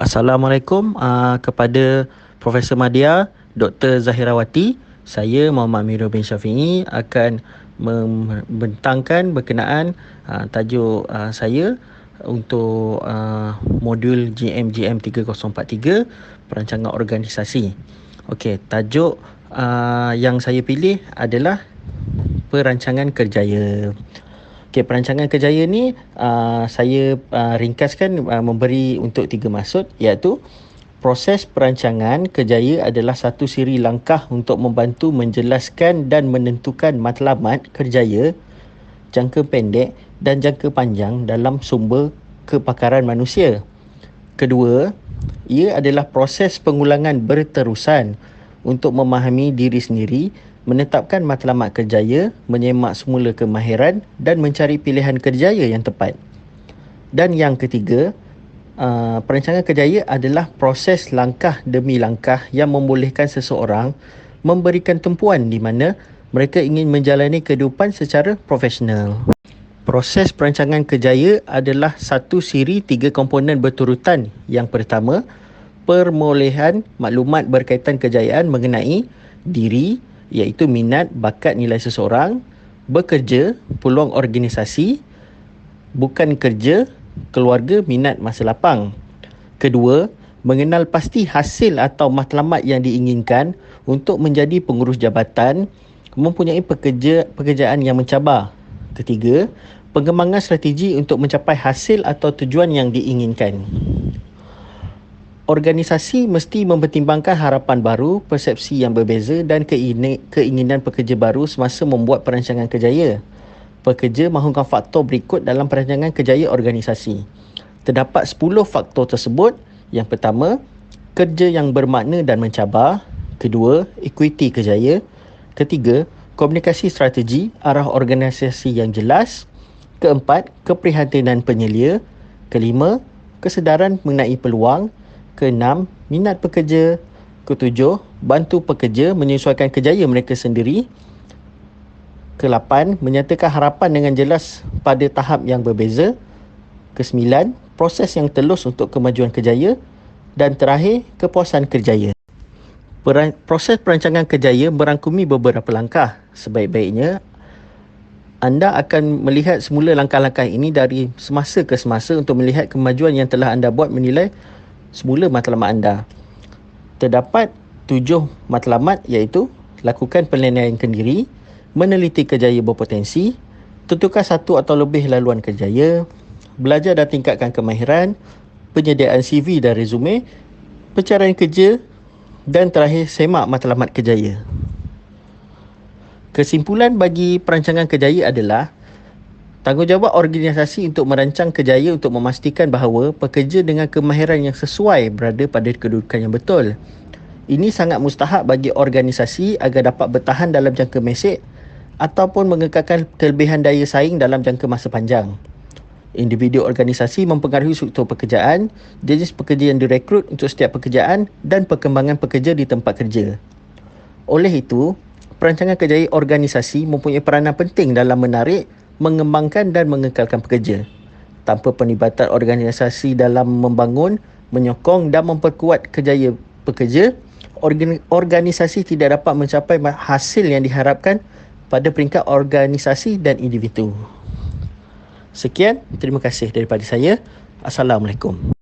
Assalamualaikum kepada Profesor Madya, Dr. Zahirawati. Saya Muhammad Amirul bin Syafi'i akan membentangkan berkenaan tajuk saya untuk modul GM 3043 perancangan organisasi. Okey, tajuk yang saya pilih adalah perancangan kerjaya. Okey, perancangan kerjaya ni saya ringkaskan memberi untuk 3 maksud, iaitu proses perancangan kerjaya adalah satu siri langkah untuk membantu menjelaskan dan menentukan matlamat kerjaya jangka pendek dan jangka panjang dalam sumber kepakaran manusia. Kedua, ia adalah proses pengulangan berterusan untuk memahami diri sendiri, menetapkan matlamat kerjaya, menyemak semula kemahiran dan mencari pilihan kerjaya yang tepat. Dan yang ketiga, perancangan kerjaya adalah proses langkah demi langkah yang membolehkan seseorang memberikan tumpuan di mana mereka ingin menjalani kehidupan secara profesional. Proses perancangan kerjaya adalah satu siri 3 komponen berturutan. Yang pertama, perolehan maklumat berkaitan kejayaan mengenai diri, iaitu minat, bakat, nilai seseorang, bekerja, peluang organisasi, bukan kerja, keluarga, minat, masa lapang. Kedua, mengenal pasti hasil atau matlamat yang diinginkan untuk menjadi pengurus jabatan, mempunyai pekerjaan yang mencabar. Ketiga, pengembangan strategi untuk mencapai hasil atau tujuan yang diinginkan. Organisasi mesti mempertimbangkan harapan baru, persepsi yang berbeza dan keinginan pekerja baru semasa membuat perancangan kerjaya. Pekerja mahukan faktor berikut dalam perancangan kerjaya organisasi. Terdapat 10 faktor tersebut. Yang pertama, kerja yang bermakna dan mencabar. Kedua, equity kerjaya. Ketiga, komunikasi strategi, arah organisasi yang jelas. Keempat, keprihatinan penyelia. Kelima, kesedaran mengenai peluang. Keenam, minat pekerja. Ketujuh, bantu pekerja menyesuaikan kerjaya mereka sendiri. Ke-8, menyatakan harapan dengan jelas pada tahap yang berbeza. Ke-9, proses yang telus untuk kemajuan kerjaya. Dan terakhir, kepuasan kerjaya. Proses perancangan kerjaya merangkumi beberapa langkah. Sebaik-baiknya, anda akan melihat semula langkah-langkah ini dari semasa ke semasa untuk melihat kemajuan yang telah anda buat, menilai semula matlamat anda. Terdapat 7 matlamat, iaitu lakukan penilaian diri, meneliti kerjaya berpotensi, tentukan satu atau lebih laluan kerjaya, belajar dan tingkatkan kemahiran, penyediaan CV dan resume, pencarian kerja dan terakhir semak matlamat kerjaya. Kesimpulan bagi perancangan kerjaya adalah tanggungjawab organisasi untuk merancang kerjaya untuk memastikan bahawa pekerja dengan kemahiran yang sesuai berada pada kedudukan yang betul. Ini sangat mustahak bagi organisasi agar dapat bertahan dalam jangka mesej ataupun mengekalkan kelebihan daya saing dalam jangka masa panjang. Individu organisasi mempengaruhi struktur pekerjaan, jenis pekerja yang direkrut untuk setiap pekerjaan dan perkembangan pekerja di tempat kerja. Oleh itu, perancangan kerjaya organisasi mempunyai peranan penting dalam menarik, mengembangkan dan mengekalkan pekerja. Tanpa penlibatan organisasi dalam membangun, menyokong dan memperkuat kerjaya pekerja, organisasi tidak dapat mencapai hasil yang diharapkan pada peringkat organisasi dan individu. Sekian, terima kasih daripada saya. Assalamualaikum.